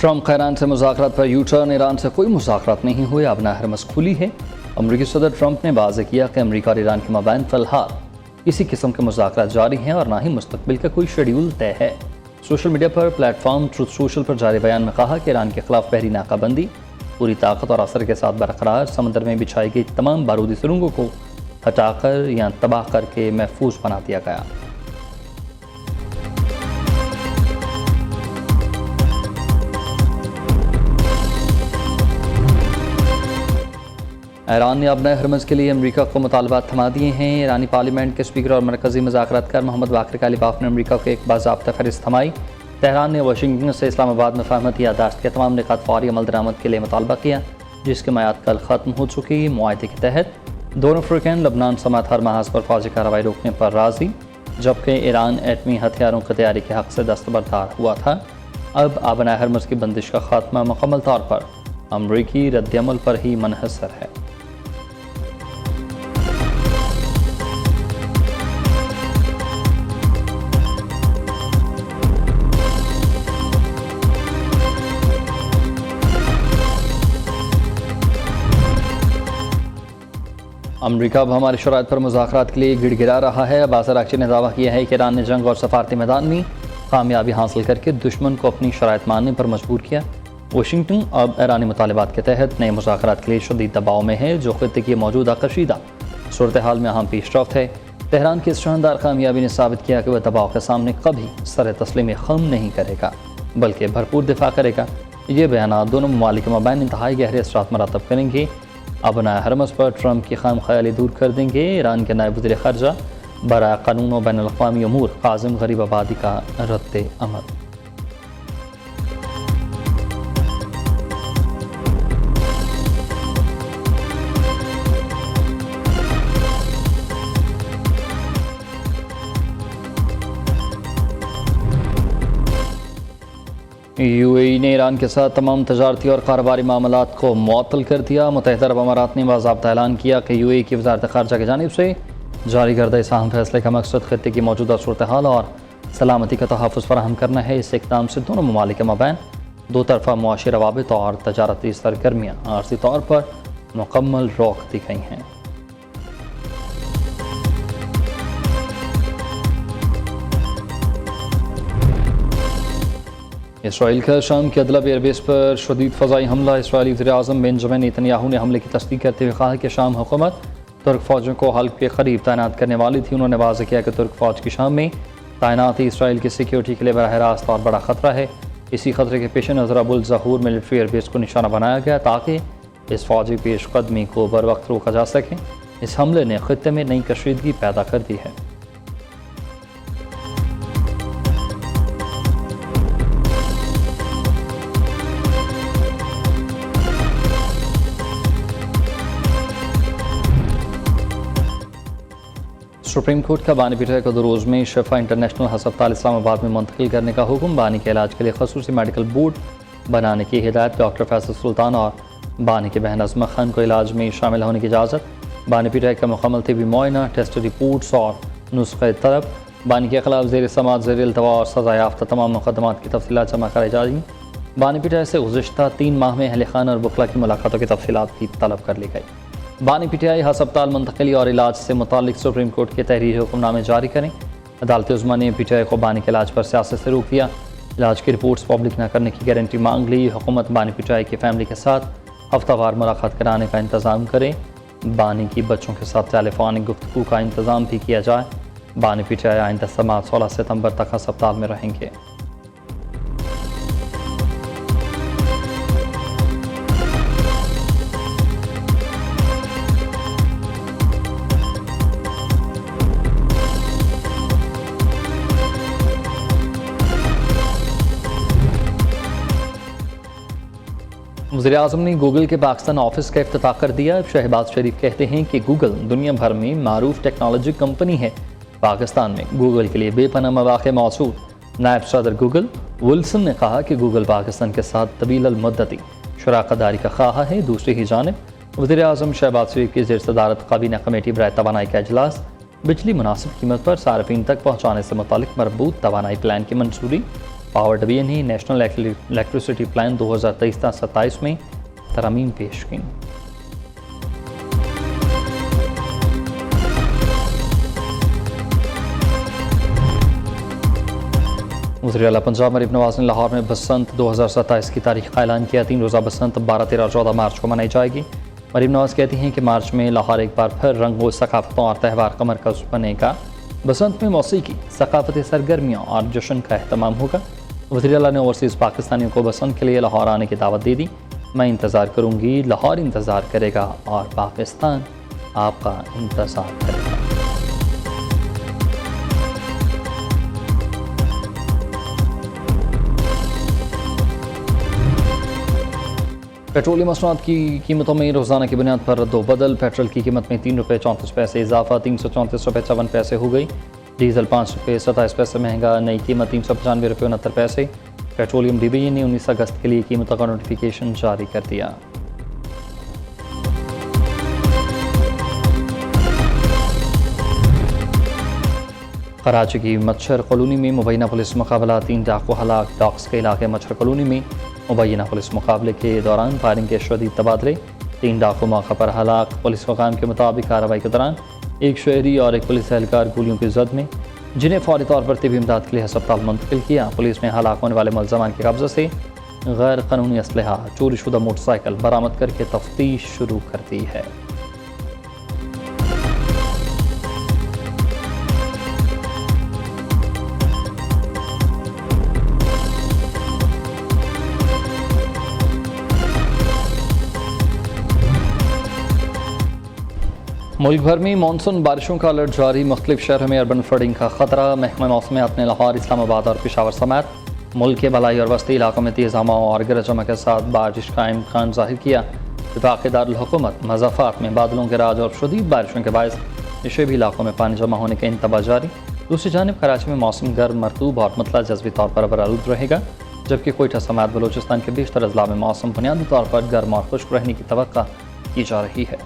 Trump का Iran से मुज़ाकरात पर यू टर्न। ईरान से कोई मुज़ाकरात नहीं हुए, अब नहर हरमज़ खुली है। अमरीकी सदर ट्रंप ने वाज़ेह किया कि अमरीका और ईरान के मबैन फ़िलहाल किसी किस्म के मुज़ाकरात जारी हैं और ना ही मुस्तक़बिल का कोई शेड्यूल तय है। सोशल मीडिया पर प्लेटफॉर्म ट्रुथ सोशल पर जारी बयान में कहा कि ईरान के खिलाफ बहरी नाकाबंदी पूरी ताकत और असर के साथ बरकरार, समंदर में बिछाई गई तमाम बारूदी सुरंगों को हटाकर या तबाह करके महफूज बना दिया गया। ईरान ने अब नए हरमज़ के लिए अमरीका को मुतालबात थमा दिए हैं। ईरानी पार्लियामेंट के स्पीकर और मरकज़ी मुज़ाकरातकार मोहम्मद बाक़र कालिबाफ ने अमरीका को एक बाज़ाब्ता फ़हरिस्त थमाई। तेहरान ने वाशिंगटन से इस्लामाबाद में फ़हमत याददाश्त के तमाम निकात फ़ौरी अमल दरामद के लिए मुतालबा किया, जिसकी मियाद कल ख़त्म हो चुकी। मुआहदे के तहत दोनों फ़रीक़ैन लबनान समेत हर महाज पर फ़ौजी कार्रवाई रोकने पर राज़ी, जबकि ईरान एटमी हथियारों की तैयारी के हक़ से दस्तबरदार हुआ था। अब नए हरमज़ की बंदिश का ख़ात्मा मुकम्मल तौर पर अमरीकी रद्दअमल पर ही मुनहसर है। अमरीका अब हमारी शराइत पर मुज़ाकरात के लिए गिड़गिड़ा रहा है। बाज़ अराक़ची ने दावा किया है कि ईरान ने जंग और सफारती मैदान में कामयाबी हासिल करके दुश्मन को अपनी शराइत मानने पर मजबूर किया। वाशिंगटन अब ईरानी मुतालबात के तहत नए मुज़ाकरात के लिए शदीद दबाव में है, जो ख़ित्ते की मौजूदा कशीदा सूरत हाल में अहम पेशरफ्त है। तेहरान की इस शानदार कामयाबी ने साबित किया कि वह दबाव के सामने कभी सर तस्लीम खम नहीं करेगा, बल्कि भरपूर दिफा करेगा। ये बयान दोनों ममालिक के मबैन इंतहाई गहरे असरात मरातब करेंगे। अब नए हरमज़ पर ट्रंप की खाम ख्याली दूर कर देंगे। ईरान के नायब वज़ीर ख़ारजा बराए क़ानून व बैनुल अक़वामी उमूर काज़िम ग़रीबाबादी का रद्द अमल। यूएई ने ईरान के साथ तमाम तजारती और कारोबारी मामलात को मुअत्तल कर दिया। मुत्तहिदा अरब अमारात ने बाज़ाब्ता ऐलान किया कि यूएई की वज़ारत ख़ारजा की जानिब से जारी करदा इस अहम फैसले का मकसद ख़ित्ते की मौजूदा सूरत हाल और सलामती का तहफ़्फ़ुज़ फराहम करना है। इस इक़दाम से दोनों ममालिक के मबैन दो तरफ़ा मुआशी रवाबित और तजारती सरगर्मियाँ आर्ज़ी तौर पर मुकम्मल रोक दी गई हैं। इसराइल का शाम के अदलब एयरबेस पर शदीद फ़ज़ाई हमला। इसराइली वज़ीर-ए-आज़म बेंजामिन नेतन्याहू ने हमले की तस्दीक करते हुए कहा कि शाम हुकूमत तुर्क फ़ौजों को हल्क के करीब तैनात करने वाली थी। उन्होंने वाज़ेह किया कि तुर्क फ़ौज की शाम में तैनाती इसराइल की सिक्योरिटी के लिए बराह रास्त और बड़ा ख़तरा है। इसी खतरे के पेश नज़र अबुल ज़हूर मिलिट्री एयरबेस को निशाना बनाया गया ताकि इस फ़ौजी पेशकदमी को बर वक्त रोका जा सके। इस हमले ने ख़ित्ते में नई कशीदगी पैदा कर दी है। सुप्रीम कोर्ट का बानी पीटीआई को 2 रोज़ में शिफा इंटरनेशनल हस्पताल इस्लामाबाद में मुंतकिल करने का हुक्म। बानी के इलाज के लिए खसूसी मेडिकल बोर्ड बनाने की हिदायत। डॉक्टर फैसल सुल्तान और बानी की बहन अज़मा खान को इलाज में शामिल होने की इजाज़त। बानी पीटीआई का मुकम्मल तिबी मुआयना, टेस्ट रिपोर्ट्स और नुस्खे तलब। बानी के खिलाफ ज़ेर समात, ज़ेर इल्तवा और सज़ा याफ्ता तमाम मुकदमात की तफसीलात जमा कराई जाएंगी। बानी पीटीआई से गुज़िश्ता 3 माह में अहले खाना और बुखला की मुलाकातों की तफसीलात भी तलब कर ली गई। बानी पीटीआई हस्पताल मुंतकिली और इलाज से मुतालिक सुप्रीम कोर्ट के तहरीरी हुक्मनामे जारी करें। अदालत उज़्मा ने पीटीआई को बानी के इलाज पर सियासत से रोक दिया। इलाज की रिपोर्ट्स पब्लिक न करने की गारंटी मांग ली। हुकूमत बानी पीटीआई की फैमिली के साथ हफ्तावार मुलाकात कराने का इंतज़ाम करें। बानी की बच्चों के साथ टेलीफोनिक गुफ्तगू का इंतज़ाम भी किया जाए। बानी पीटीआई आइंदा समात 16 सितंबर तक हस्पताल में रहेंगे। वज़ीर-ए-आज़म ने गूगल के पाकिस्तान ऑफिस का इफ्तिताह कर दिया। शहबाज शरीफ कहते हैं कि गूगल दुनिया भर में मारूफ टेक्नोलॉजी कंपनी है। पाकिस्तान में गूगल के लिए बेपनाह मौक़े मौजूद। नायब सदर गूगल विल्सन ने कहा कि गूगल पाकिस्तान के साथ तवील मुद्दती शराकतदारी का ख्वाह है। दूसरी ही जानिब वज़ीर-ए-आज़म शहबाज शरीफ की ज़ेर सदारत काबीना कमेटी बराए तवानाई का इजलास बिजली मुनासिब कीमत पर सार्फिन तक पहुँचाने से मुतालिक मरबूत तवानाई प्लान की मंजूरी पावर डिवीजन ने नेशनल इलेक्ट्रिसिटी प्लान 2023-27 में तरमीम पेश की। वज़ीर आला पंजाब मरीम नवाज ने लाहौर में बसंत 2027 की तारीख का ऐलान किया। 3 रोज़ा बसंत 12, 13, 14 मार्च को मनाई जाएगी। मरीम नवाज कहती हैं कि मार्च में लाहौर एक बार फिर रंगों, सकाफतों और त्यौहार का मरकज़ बनेगा। बसंत में मौसीकी, सकाफती सरगर्मियों और जश्न का अहतमाम होगा। वज़ीर आला ने ओवरसीज़ पाकिस्तानियों को बसंत के लिए लाहौर आने की दावत दे दी। मैं इंतज़ार करूँगी, लाहौर इंतज़ार करेगा और पाकिस्तान आपका इंतज़ार करेगा। पेट्रोलियम मसनूआत की कीमतों में रोज़ाना की बुनियाद पर रद्दोबदल। पेट्रोल की कीमत में ₹3.34 इजाफा, 334.54 हो गई। डीजल ₹5.27 महंगा, नई कीमत ₹395.69। पेट्रोलियम डिवीजन ने 19 अगस्त के लिए कीमतों का नोटिफिकेशन जारी कर दिया। कराची की मच्छर कॉलोनी में मुबैना पुलिस मुकाबला, 3 डाकू हलाक। डॉक्स के इलाके मच्छर कॉलोनी में मुबैना पुलिस मुकाबले के दौरान फायरिंग के शदीद तबादले, 3 डाकू मौका पर हलाक। पुलिस हुकाम के मुताबिक कार्रवाई के दौरान एक शहरी और एक पुलिस एहलकार गोलियों की जद में, जिन्हें फौरी तौर पर तिबी इमदाद के लिए अस्पताल मुंतकिल किया। पुलिस ने हलाक होने वाले मुलज़मान के कब्जे से गैर कानूनी असलहा, चोरी शुदा मोटरसाइकिल बरामद करके तफ्तीश शुरू कर दी है। मुल्क भर में मानसून बारिशों का अलर्ट जारी। मुख्तलिफ शहरों में अर्बन फ्लडिंग का खतरा। महकमा मौसमियात ने लाहौर, इस्लामाबाद और पेशावर समेत मुल्क के बलाई और वस्ती इलाकों में तेज़ हवाओं और गरज चमक के साथ बारिश का इम्कान जाहिर किया। वफाक दारुल हुकूमत मज़ाफ़ात में बादलों के राज और शदीद बारिशों के बायस शहरी इलाकों में पानी जमा होने का इंतबाह जारी। दूसरी जानिब कराची में मौसम गर्म, मरतूब और मतला जज़वी तौर पर बरालूद रहेगा, जबकि कोयटा समेत बलूचिस्तान के बेशतर अजला में मौसम बुनियादी तौर पर गर्म और खुश्क रहने की तवक्को की जा रही है।